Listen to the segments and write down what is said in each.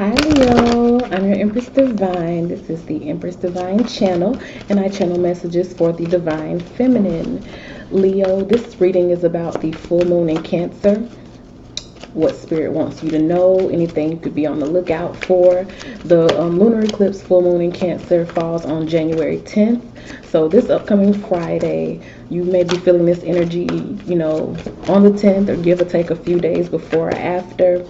Hi Leo, I'm your Empress Divine. This is the Empress Divine Channel, and I channel messages for the Divine Feminine. Leo, this reading is about the full moon in Cancer, what Spirit wants you to know, anything you could be on the lookout for. The lunar eclipse full moon in Cancer falls on January 10th. So this upcoming Friday, you may be feeling this energy, on the 10th or give or take a few days before or after,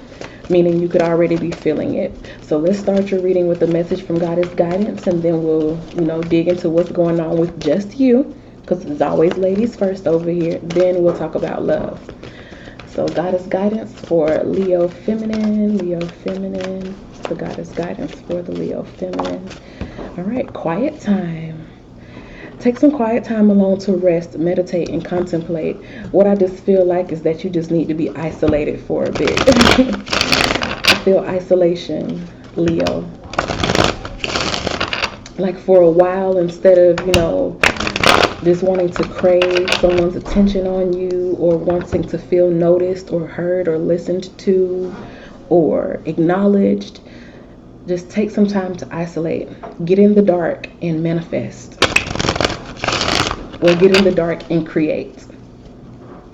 meaning you could already be feeling it. So let's start your reading with a message from Goddess Guidance, and then we'll, dig into what's going on with just you, because it's always ladies first over here. Then we'll talk about love. So Goddess Guidance for Leo Feminine, the Goddess Guidance for the Leo Feminine. All right, quiet time. Take some quiet time alone to rest, meditate, and contemplate. What I just feel like is that you just need to be isolated for a bit. I feel isolation, Leo. Like for a while, instead of, just wanting to crave someone's attention on you, or wanting to feel noticed or heard or listened to or acknowledged, just take some time to isolate. Get in the dark and manifest. Or get in the dark and create.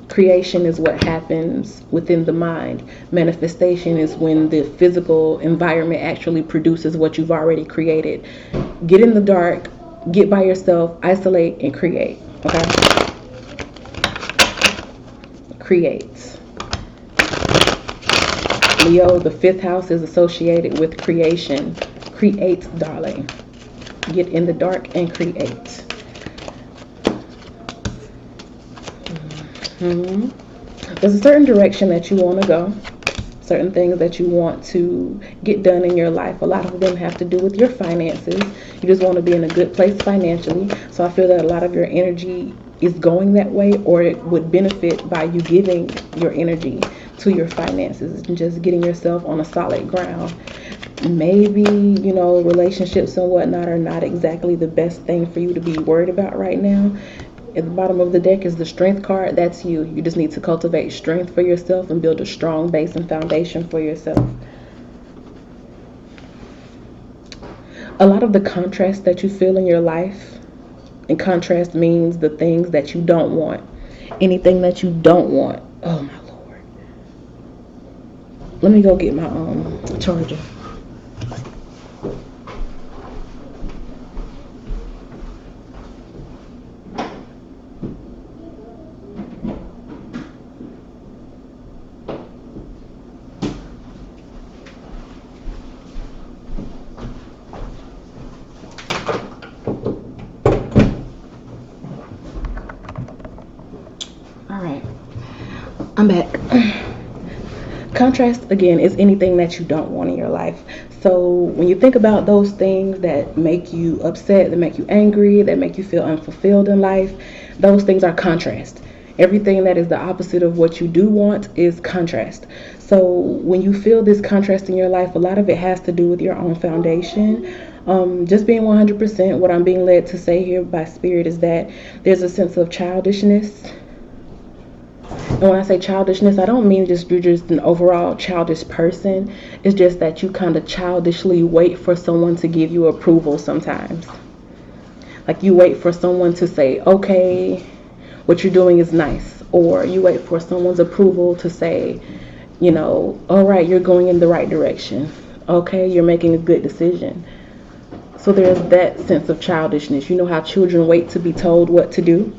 Creation is what happens within the mind. Manifestation is when the physical environment actually produces what you've already created. Get in the dark, get by yourself, isolate, and create. Okay? Create. Leo, the 5th house is associated with creation. Create, darling. Get in the dark and create. There's a certain direction that you want to go, certain things that you want to get done in your life. A lot of them have to do with your finances. You just want to be in a good place financially. So I feel that a lot of your energy is going that way, or it would benefit by you giving your energy to your finances and just getting yourself on a solid ground. Maybe, relationships and whatnot are not exactly the best thing for you to be worried about right now. At the bottom of the deck is the Strength card. That's you. You just need to cultivate strength for yourself and build a strong base and foundation for yourself. A lot of the contrast that you feel in your life, and contrast means the things that you don't want. Anything that you don't want. Oh my Lord. Let me go get my charger. I'm back. Contrast, again, is anything that you don't want in your life. So when you think about those things that make you upset, that make you angry, that make you feel unfulfilled in life, those things are contrast. Everything that is the opposite of what you do want is contrast. So when you feel this contrast in your life, a lot of it has to do with your own foundation. Just being 100%, what I'm being led to say here by Spirit is that there's a sense of childishness. And when I say childishness, I don't mean you're just an overall childish person. It's just that you kind of childishly wait for someone to give you approval sometimes. Like you wait for someone to say, okay, what you're doing is nice. Or you wait for someone's approval to say, all right, you're going in the right direction. Okay, you're making a good decision. So there's that sense of childishness. You know how children wait to be told what to do?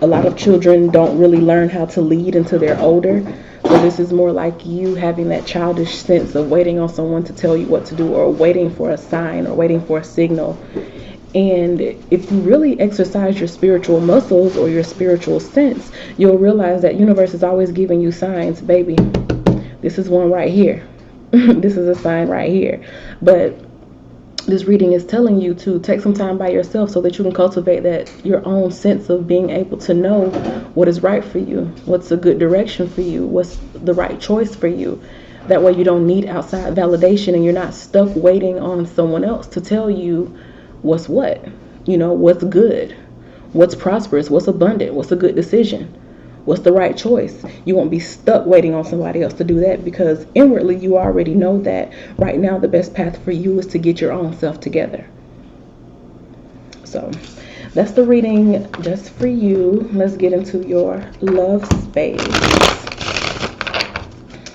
A lot of children don't really learn how to lead until they're older. So this is more like you having that childish sense of waiting on someone to tell you what to do, or waiting for a sign, or waiting for a signal. And if you really exercise your spiritual muscles or your spiritual sense, you'll realize that universe is always giving you signs. Baby, this is one right here. This is a sign right here. But this reading is telling you to take some time by yourself so that you can cultivate that your own sense of being able to know what is right for you, what's a good direction for you, what's the right choice for you. That way you don't need outside validation, and you're not stuck waiting on someone else to tell you what's what, what's good, what's prosperous, what's abundant, what's a good decision. what's the right choice. You won't be stuck waiting on somebody else to do that, because inwardly you already know that right now the best path for you is to get your own self together. So that's the reading just for you. Let's get into your love space.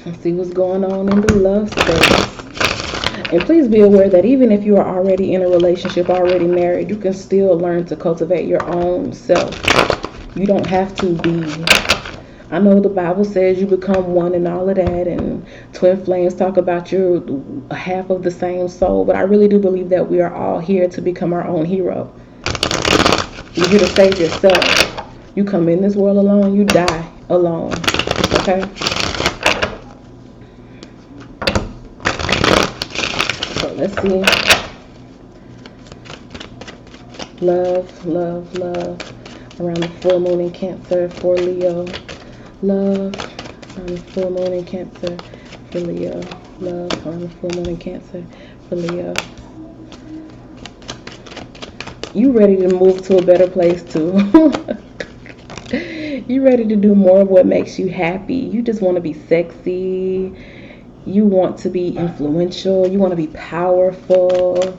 Let's see what's going on in the love space. And please be aware that even if you are already in a relationship, already married, you can still learn to cultivate your own self. You don't have to be, I know the Bible says you become one and all of that, and twin flames talk about you're half of the same soul, but I really do believe that we are all here to become our own hero. You're here to save yourself. You come in this world alone, you die alone. Okay? So let's see. Love, love, love. Around the full moon in Cancer for Leo. Love around the full moon in Cancer for Leo. Love around the full moon in Cancer for Leo. You ready to move to a better place too. You ready to do more of what makes you happy. You just want to be sexy. You want to be influential. You want to be powerful.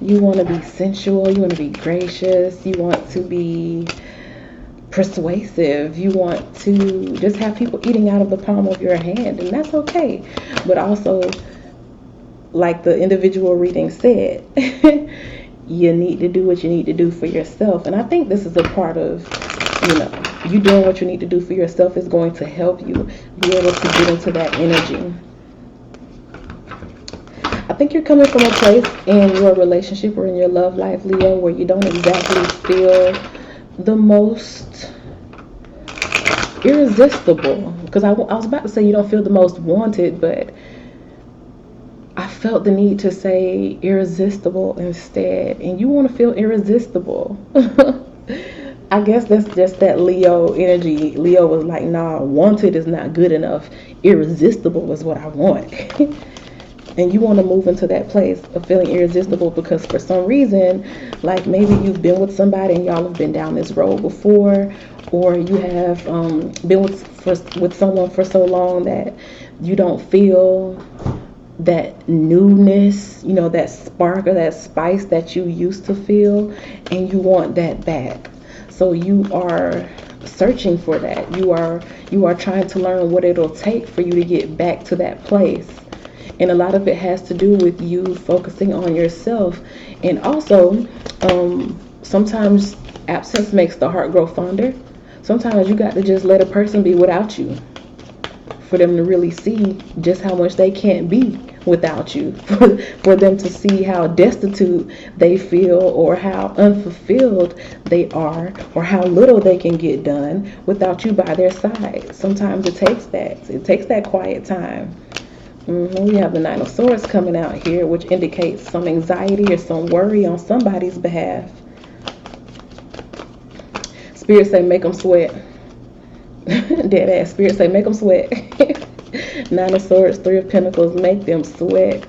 You want to be sensual. You want to be gracious. You want to be persuasive. You want to just have people eating out of the palm of your hand, and that's okay. But also, like the individual reading said, you need to do what you need to do for yourself. And I think this is a part of, you doing what you need to do for yourself is going to help you be able to get into that energy. I think you're coming from a place in your relationship or in your love life, Leo, where you don't exactly feel the most irresistible. Because I was about to say you don't feel the most wanted, but I felt the need to say irresistible instead. And you want to feel irresistible. I guess that's just that Leo energy. Leo was like, nah, wanted is not good enough. Irresistible is what I want. And you want to move into that place of feeling irresistible because for some reason, like maybe you've been with somebody and y'all have been down this road before, or you have been with someone for so long that you don't feel that newness, that spark or that spice that you used to feel, and you want that back. So you are searching for that. You are trying to learn what it'll take for you to get back to that place. And a lot of it has to do with you focusing on yourself. And also, sometimes absence makes the heart grow fonder. Sometimes you got to just let a person be without you for them to really see just how much they can't be without you. For them to see how destitute they feel, or how unfulfilled they are, or how little they can get done without you by their side. Sometimes it takes that. It takes that quiet time. We have the Nine of Swords coming out here, which indicates some anxiety or some worry on somebody's behalf. Spirit say make them sweat. Dead ass. Spirit say make them sweat. Nine of Swords, Three of Pentacles, make them sweat.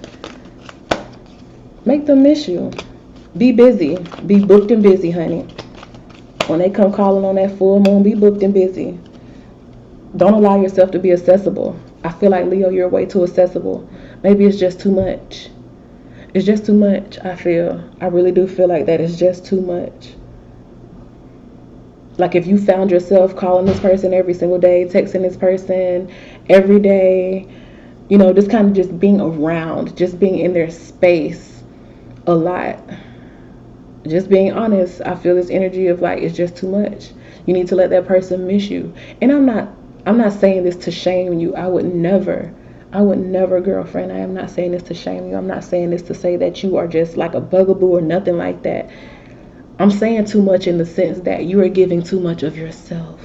Make them miss you. Be busy. Be booked and busy, honey. When they come calling on that full moon, be booked and busy. Don't allow yourself to be accessible. I feel like, Leo, you're way too accessible. Maybe it's just too much. It's just too much, I feel. I really do feel like that. It's just too much. Like if you found yourself calling this person every single day, texting this person every day, just kind of just being around, just being in their space a lot. Just being honest, I feel this energy of like, it's just too much. You need to let that person miss you. And I'm not saying this to shame you. I would never, girlfriend. I am not saying this to shame you. I'm not saying this to say that you are just like a bugaboo or nothing like that. I'm saying too much in the sense that you are giving too much of yourself.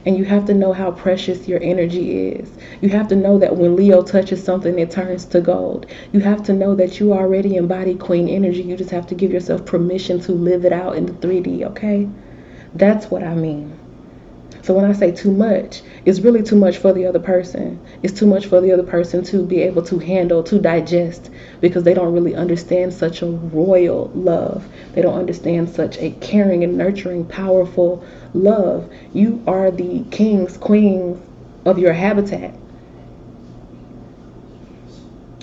And you have to know how precious your energy is. You have to know that when Leo touches something, it turns to gold. You have to know that you already embody queen energy. You just have to give yourself permission to live it out in the 3D, okay? That's what I mean. So when I say too much, it's really too much for the other person. It's too much for the other person to be able to handle, to digest, because they don't really understand such a royal love. They don't understand such a caring and nurturing, powerful love. You are the kings, queens of your habitat,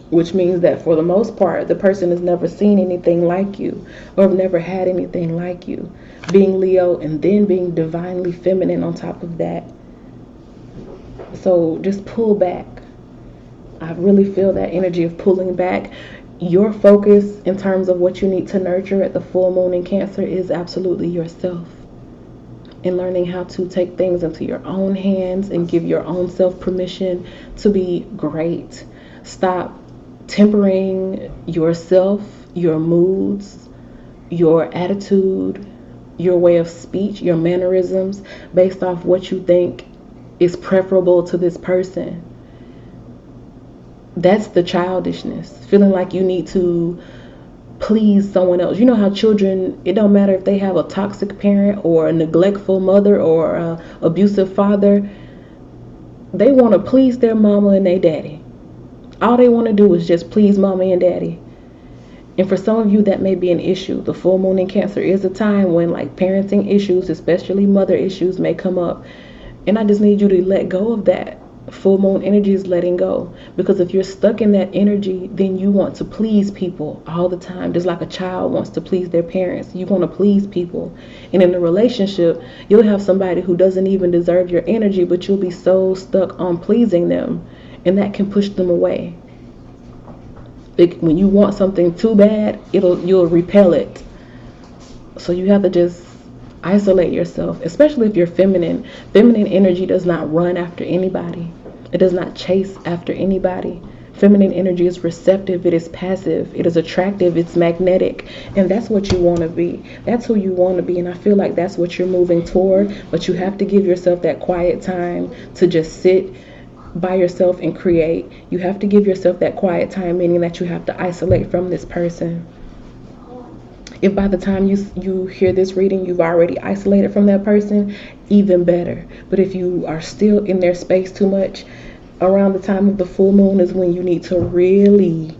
which means that for the most part, the person has never seen anything like you or have never had anything like you. Being Leo and then being divinely feminine on top of that. So just pull back. I really feel that energy of pulling back. Your focus in terms of what you need to nurture at the full moon in Cancer is absolutely yourself. And learning how to take things into your own hands and give your own self permission to be great. Stop tempering yourself, your moods, your attitude, your way of speech, your mannerisms based off what you think is preferable to this person. That's the childishness. Feeling like you need to please someone else. You know how children, it don't matter if they have a toxic parent or a neglectful mother or a abusive father, they want to please their mama and their daddy. All they want to do is just please mama and daddy. And for some of you, that may be an issue. The full moon in Cancer is a time when like parenting issues, especially mother issues, may come up. And I just need you to let go of that. Full moon energy is letting go. Because if you're stuck in that energy, then you want to please people all the time. Just like a child wants to please their parents. You want to please people. And in a relationship, you'll have somebody who doesn't even deserve your energy, but you'll be so stuck on pleasing them. And that can push them away. When you want something too bad, you'll repel it. So you have to just isolate yourself, especially if you're feminine. Feminine energy does not run after anybody. It does not chase after anybody. Feminine energy is receptive, it is passive, it is attractive, it's magnetic, and that's what you want to be. That's who you want to be, and I feel like that's what you're moving toward. But you have to give yourself that quiet time to just sit by yourself and create. You have to give yourself that quiet time, meaning that you have to isolate from this person. If by the time you hear this reading, you've already isolated from that person, even better. But if you are still in their space too much, around the time of the full moon is when you need to really,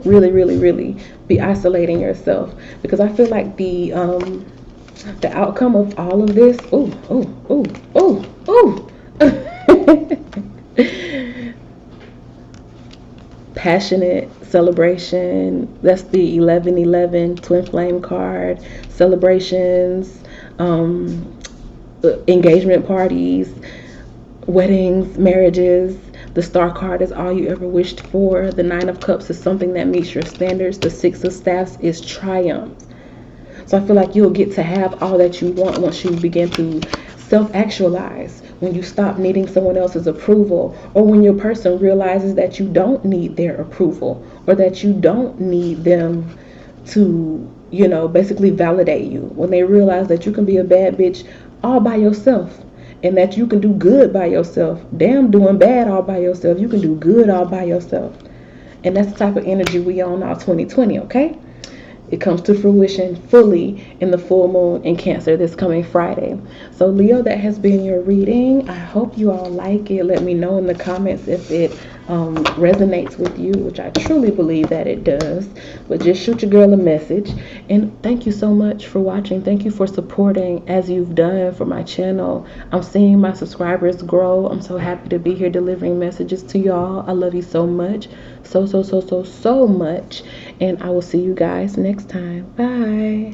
really be isolating yourself. Because I feel like the outcome of all of this, passionate celebration. That's the 1111 twin flame card. Celebrations, engagement parties, weddings, marriages. The star card is all you ever wished for. The 9 of cups is something that meets your standards. The 6 of staffs is triumph. So I feel like you'll get to have all that you want once you begin to self-actualize, when you stop needing someone else's approval, or when your person realizes that you don't need their approval, or that you don't need them to, basically validate you. When they realize that you can be a bad bitch all by yourself, and that you can do good by yourself. Damn, doing bad all by yourself. You can do good all by yourself. And that's the type of energy we on now 2020, okay? It comes to fruition fully in the full moon in Cancer this coming Friday. So Leo, that has been your reading. I hope you all like it. Let me know in the comments if it resonates with you, which I truly believe that it does. But just shoot your girl a message. And thank you so much for watching. Thank you for supporting as you've done for my channel. I'm seeing my subscribers grow. I'm so happy to be here delivering messages to y'all. I love you so much. So much. And I will see you guys next time. Bye.